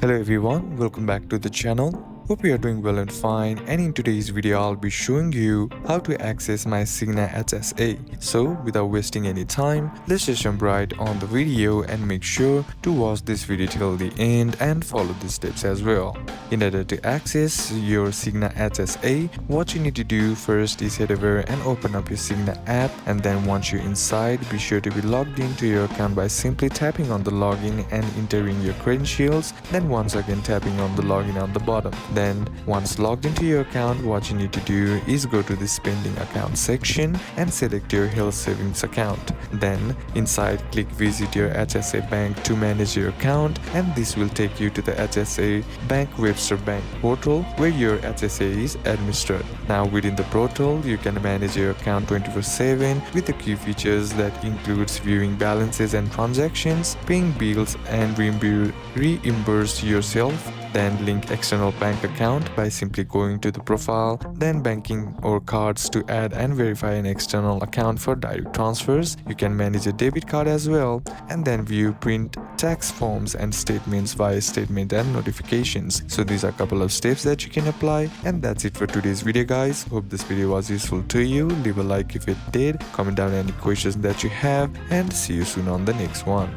Hello everyone, welcome back to the channel. Hope you are doing well and fine, and in today's video I'll be showing you how to access my Cigna HSA. So without wasting any time, let's just jump right on the video and make sure to watch this video till the end and follow the steps as well. In order to access your Cigna HSA, what you need to do first is head over and open up your Cigna app, and then once you're inside, be sure to be logged into your account by simply tapping on the login and entering your credentials, then once again tapping on the login on the bottom. Then once logged into your account, what you need to do is go to the spending account section and select your health savings account. Then inside, click visit your HSA bank to manage your account, and this will take you to the HSA Bank Webster Bank portal where your HSA is administered. Now within the portal, you can manage your account 24/7 with the key features that includes viewing balances and transactions, paying bills and reimburse yourself, then link external bank account by simply going to the profile, then banking or cards to add and verify an external account for direct transfers. You can manage a debit card as well, and then view print tax forms and statements via statement and notifications. So these are a couple of steps that you can apply, and that's it for today's video guys. Hope this video was useful to you. Leave a like if it did, comment down any questions that you have, and see you soon on the next one.